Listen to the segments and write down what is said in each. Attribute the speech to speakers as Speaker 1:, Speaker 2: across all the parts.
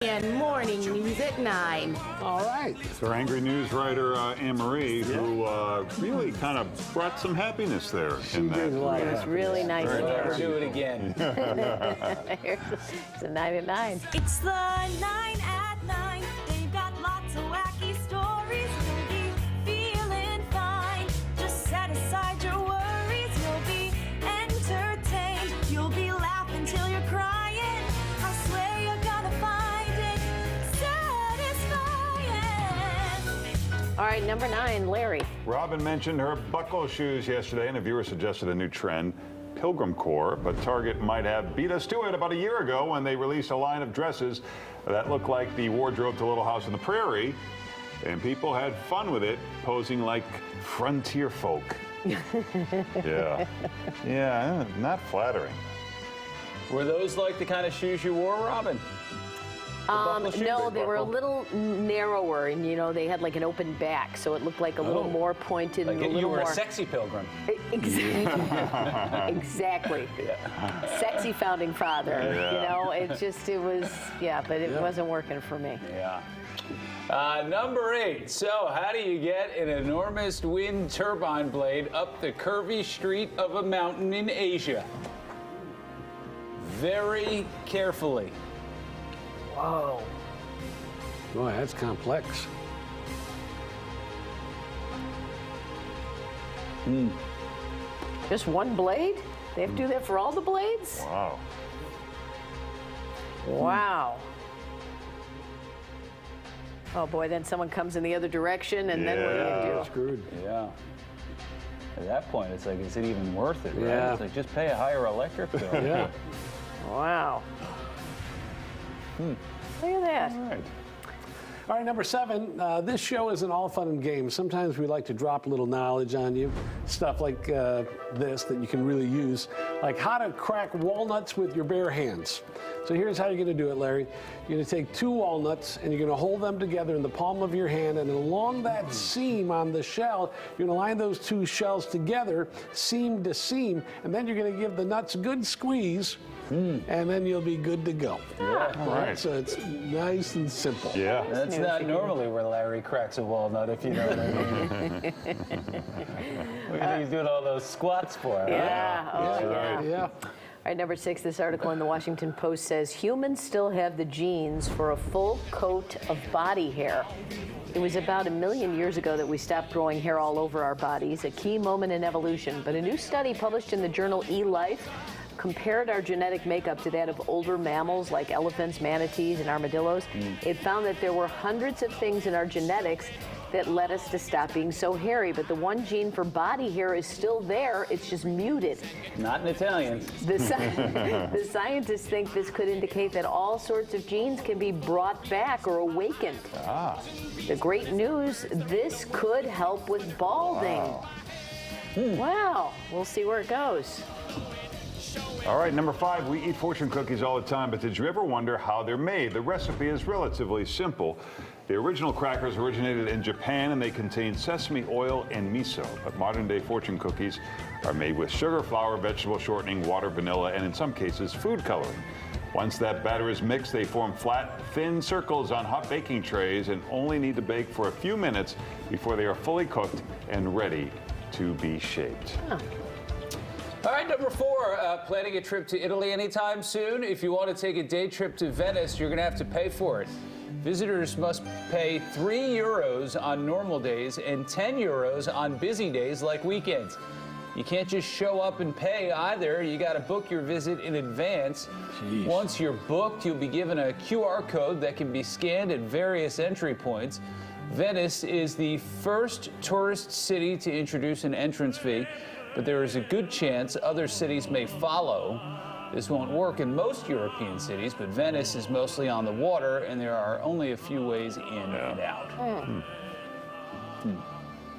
Speaker 1: And morning news at 9.
Speaker 2: All right.
Speaker 3: It's our angry news writer, Anne-Marie, who really kind of brought some happiness there.
Speaker 2: She brings a lot of
Speaker 1: It's really nice
Speaker 3: Very
Speaker 1: to
Speaker 3: nice.
Speaker 1: hear.
Speaker 4: Do it again.
Speaker 1: It's a 9 at 9.
Speaker 5: It's the 9 at 9. They've got lots of wacky stories. You'll be feeling fine. Just set aside your worries. You'll be entertained. You'll be laughing till you're crying. I swear you're gonna find it satisfying.
Speaker 1: All right, number 9, Larry.
Speaker 3: Robin mentioned her buckle shoes yesterday, and a viewer suggested a new trend, Pilgrim Core, but Target might have beat us to it about a year ago when they released a line of dresses that looked like the wardrobe to Little House on the Prairie, and people had fun with it, posing like frontier folk. Yeah, not flattering.
Speaker 4: Were those like the kind of shoes you wore, Robin? buckle shoes?
Speaker 1: No, they were a
Speaker 3: buckle?
Speaker 1: little narrower, and they had like an open back, so it looked like a little more pointed
Speaker 4: Like
Speaker 1: and a
Speaker 4: you
Speaker 1: little
Speaker 4: were
Speaker 1: more.
Speaker 4: a sexy pilgrim.
Speaker 1: Exactly. Sexy founding father.
Speaker 3: Yeah.
Speaker 1: It was, but it wasn't working for me.
Speaker 4: Yeah. Number 8. So, how do you get an enormous wind turbine blade up the curvy street of a mountain in Asia? Very carefully.
Speaker 1: Whoa.
Speaker 2: Boy, that's complex.
Speaker 1: Just one blade? They have to do that for all the blades?
Speaker 3: Wow.
Speaker 1: Wow. Oh boy, then someone comes in the other direction, and then what do you do?
Speaker 2: Screwed.
Speaker 4: Yeah. At that point, it's like, is it even worth it, right?
Speaker 2: Yeah.
Speaker 4: It's like, just pay a higher electric bill.
Speaker 2: Yeah.
Speaker 1: Wow. Look at that.
Speaker 3: All right.
Speaker 2: All right, number 7. This show isn't all fun and games. Sometimes we like to drop a little knowledge on you. Stuff like this that you can really use, like how to crack walnuts with your bare hands. So here's how you're going to do it, Larry. You're going to take 2 walnuts and you're going to hold them together in the palm of your hand, and along that seam on the shell, you're going to line those 2 shells together, seam to seam, and then you're going to give the nuts a good squeeze, and then you'll be good to go.
Speaker 4: Yeah.
Speaker 3: Right.
Speaker 2: So it's nice and simple.
Speaker 3: Yeah.
Speaker 4: That's not normally where Larry cracks a walnut, if you know what I mean. What do you think he's doing all those squats for? huh?
Speaker 1: Yeah. Oh, yeah.
Speaker 2: Yeah.
Speaker 1: All right, number 6, this article in the Washington Post says humans still have the genes for a full coat of body hair. It was about 1 million years ago that we stopped growing hair all over our bodies, a key moment in evolution. But a new study published in the journal eLife compared our genetic makeup to that of older mammals like elephants, manatees, and armadillos. It found that there were hundreds of things in our genetics that led us to stop being so hairy, but the one gene for body hair is still there, it's just muted.
Speaker 4: Not in Italians.
Speaker 1: The scientists think this could indicate that all sorts of genes can be brought back or awakened. The great news, this could help with balding. Wow, we'll see where it goes.
Speaker 3: All right, number 5, we eat fortune cookies all the time, but did you ever wonder how they're made? The recipe is relatively simple. The original crackers originated in Japan, and they contain sesame oil and miso, but modern-day fortune cookies are made with sugar, flour, vegetable shortening, water, vanilla, and in some cases, food coloring. Once that batter is mixed, they form flat, thin circles on hot baking trays and only need to bake for a few minutes before they are fully cooked and ready to be shaped.
Speaker 4: All right, number 4, planning a trip to Italy anytime soon. If you want to take a day trip to Venice, you're going to have to pay for it. Visitors must pay €3 on normal days and €10 on busy days like weekends. You can't just show up and pay either. You got to book your visit in advance.
Speaker 2: Jeez.
Speaker 4: Once you're booked, you'll be given a QR code that can be scanned at various entry points. Venice is the first tourist city to introduce an entrance fee, but there is a good chance other cities may follow. This won't work in most European cities, but Venice is mostly on the water, and there are only a few ways in and out.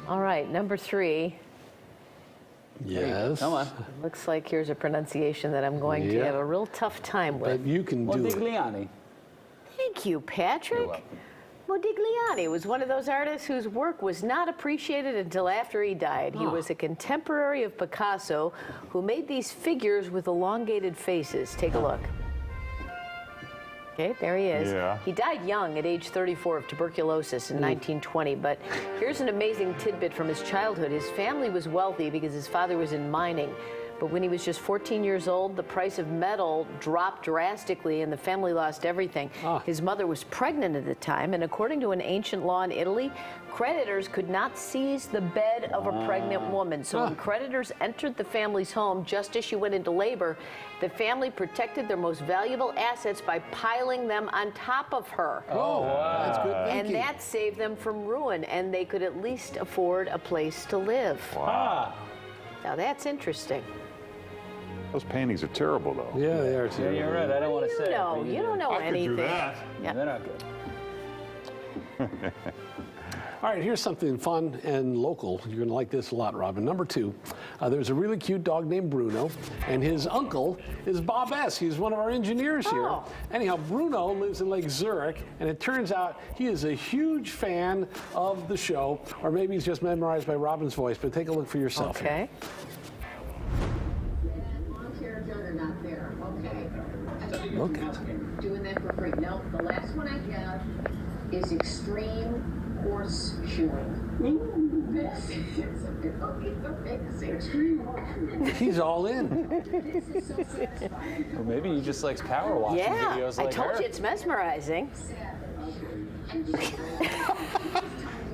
Speaker 1: All right, number 3.
Speaker 2: Yes.
Speaker 4: Come on.
Speaker 1: Looks like here's a pronunciation that I'm going to
Speaker 2: Yeah.
Speaker 1: have a real tough time with.
Speaker 2: But you can do it.
Speaker 4: Modigliani.
Speaker 1: Thank you, Patrick.
Speaker 4: You're welcome.
Speaker 1: Modigliani was one of those artists whose work was not appreciated until after he died. He was a contemporary of Picasso who made these figures with elongated faces. Take a look. Okay, there he is.
Speaker 3: Yeah.
Speaker 1: He died young at age 34 of tuberculosis in 1920, but here's an amazing tidbit from his childhood. His family was wealthy because his father was in mining. But when he was just 14 years old, the price of metal dropped drastically and the family lost everything. His mother was pregnant at the time, and according to an ancient law in Italy, creditors could not seize the bed of a pregnant woman. So when creditors entered the family's home just as she went into labor, the family protected their most valuable assets by piling them on top of her.
Speaker 2: Oh, wow. That's good thinking.
Speaker 1: And that saved them from ruin, and they could at least afford a place to live.
Speaker 2: Wow.
Speaker 1: Now that's interesting.
Speaker 3: Those paintings are terrible, though.
Speaker 2: Yeah, they are too.
Speaker 4: Yeah, you're right. I don't want to say.
Speaker 1: No, you don't know
Speaker 3: I could
Speaker 1: anything.
Speaker 3: do that.
Speaker 1: Yeah.
Speaker 4: They're not good.
Speaker 2: All right, here's something fun and local. You're going to like this a lot, Robin. Number 2, there's a really cute dog named Bruno, and his uncle is Bob S. He's one of our engineers here.
Speaker 1: Oh.
Speaker 2: Anyhow, Bruno lives in Lake Zurich, and it turns out he is a huge fan of the show, or maybe he's just memorized by Robin's voice, but take a look for yourself.
Speaker 1: Okay.
Speaker 6: Volunteer done or not there? Okay.
Speaker 2: Look at
Speaker 6: Doing that for free. No, the last one I have is extreme horseshoeing. This is amazing. Extreme horseshoeing.
Speaker 2: He's all in.
Speaker 6: This is so satisfying.
Speaker 4: Or maybe he just likes power watching
Speaker 1: Yeah,
Speaker 4: videos
Speaker 1: I
Speaker 4: like
Speaker 1: told
Speaker 4: her.
Speaker 1: you it's mesmerizing.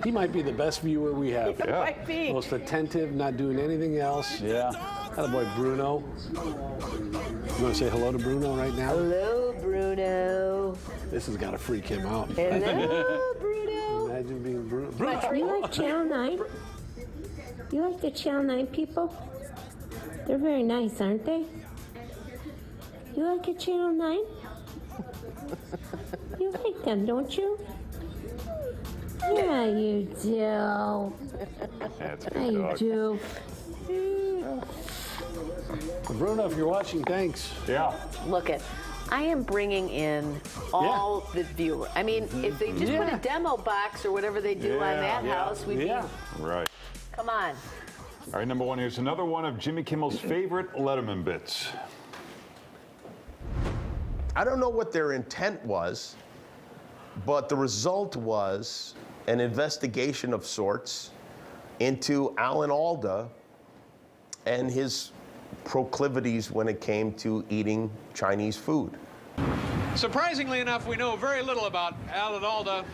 Speaker 2: He might be the best viewer we have.
Speaker 1: It might be.
Speaker 2: Most attentive, not doing anything else.
Speaker 4: Yeah.
Speaker 2: Attaboy, Bruno. You want to say hello to Bruno right now?
Speaker 1: Hello, Bruno.
Speaker 2: This has got to freak him out.
Speaker 1: Hello, Bruno.
Speaker 2: Imagine being Bruno. Bruno.
Speaker 7: You like Channel 9? You like the Channel 9 people? They're very nice, aren't they? You like a Channel 9? You like them, don't you? Yeah, you do.
Speaker 3: That's a
Speaker 7: Yeah,
Speaker 3: good
Speaker 7: you
Speaker 3: dog.
Speaker 7: do.
Speaker 2: Bruno, if you're watching, thanks.
Speaker 3: Yeah.
Speaker 1: Look at, I am bringing in all the viewers. I mean, if they just put
Speaker 2: Yeah.
Speaker 1: a demo box or whatever they do on that house, we'd
Speaker 2: Yeah.
Speaker 1: be,
Speaker 3: Right.
Speaker 1: come on.
Speaker 3: All right, number 1, here's another one of Jimmy Kimmel's favorite Letterman bits.
Speaker 8: I don't know what their intent was, but the result was an investigation of sorts into Alan Alda and his proclivities when it came to eating Chinese food.
Speaker 9: Surprisingly enough, we know very little about Alan Alda,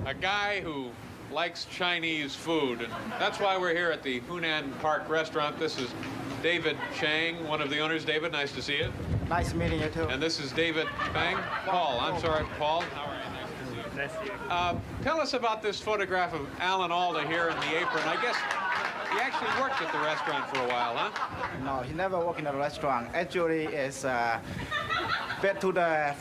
Speaker 9: a guy who likes Chinese food. And that's why we're here at the Hunan Park restaurant. This is David Chang, one of the owners. David, nice to see you.
Speaker 10: Nice meeting you too.
Speaker 9: And this is David Bang. Paul, I'm sorry, Paul. How are you? Nice to see you. Tell us about this photograph of Alan Alda here in the apron. I guess he actually worked at the restaurant for a while, huh?
Speaker 10: No, he never worked in a restaurant. Actually, it's back to the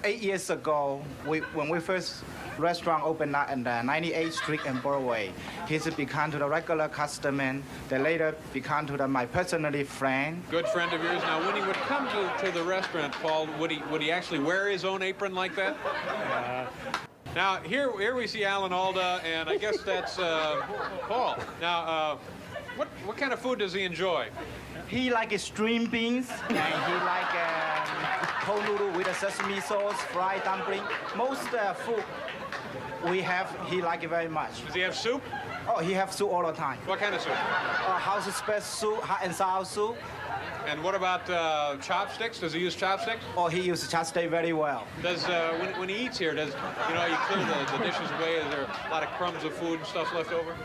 Speaker 10: 8 years ago, when we first restaurant opened up in the 98th Street in Broadway. He's become to the regular customer. They later become to my personally friend.
Speaker 9: Good friend of yours. Now, when he would come to the restaurant, Paul, would he actually wear his own apron like that? Now, here we see Alan Alda, and I guess that's Paul. Now, what kind of food does he enjoy?
Speaker 10: He like string beans, and he like cold noodle with a sesame sauce, fried dumpling. Most food we have, he like it very much.
Speaker 9: Does he have soup?
Speaker 10: Oh, he have soup all the time.
Speaker 9: What kind of soup?
Speaker 10: House special soup, hot and sour soup.
Speaker 9: And what about chopsticks? Does he use chopsticks?
Speaker 10: Oh, he uses chopstick very well.
Speaker 9: Does when he eats here, does you clear the dishes away? Is there a lot of crumbs of food and stuff left over?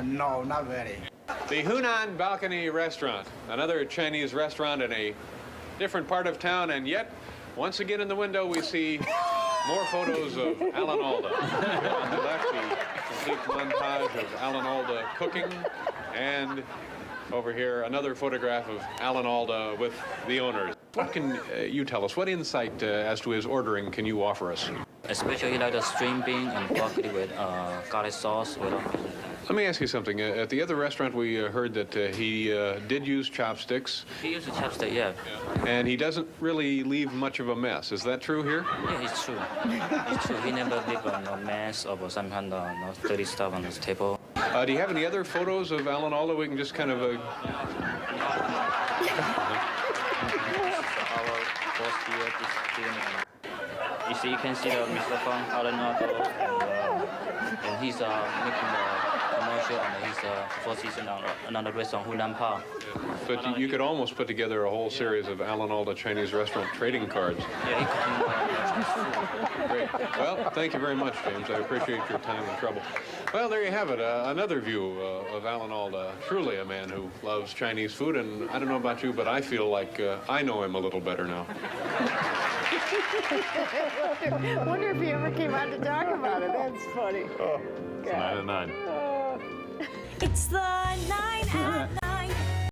Speaker 10: No, not very.
Speaker 9: The Hunan Balcony Restaurant, another Chinese restaurant in a different part of town, and yet, once again in the window, we see more photos of Alan Alda. On the left, the complete montage of Alan Alda cooking, and over here, another photograph of Alan Alda with the owners. What can you tell us? What insight as to his ordering can you offer us?
Speaker 11: Especially like the string bean and broccoli with garlic sauce.
Speaker 9: Let me ask you something. At the other restaurant, we heard that he did use chopsticks.
Speaker 11: He uses chopstick, yeah.
Speaker 9: And he doesn't really leave much of a mess. Is that true here?
Speaker 11: Yeah, it's true. It's true. He never leave no mess or some kind of dirty stuff on his table.
Speaker 9: Do you have any other photos of Alan Alda we can just kind of...
Speaker 11: Our boss here, You can see the Mr. Fang, Alan Alda, and he's making the commercial on his Four Seasons on another restaurant, Hunan Pa.
Speaker 9: But you could almost put together a whole series of Alan Alda Chinese restaurant trading cards.
Speaker 11: Yeah, he cooking.
Speaker 9: Great. Well, thank you very much, James. I appreciate your time and trouble. Well, there you have it. Another view of Alan Alda. Truly a man who loves Chinese food. And I don't know about you, but I feel like I know him a little better now.
Speaker 1: Wonder if he ever came out to talk about it. That's funny.
Speaker 3: It's 9 at 9.
Speaker 5: It's the 9 at 9.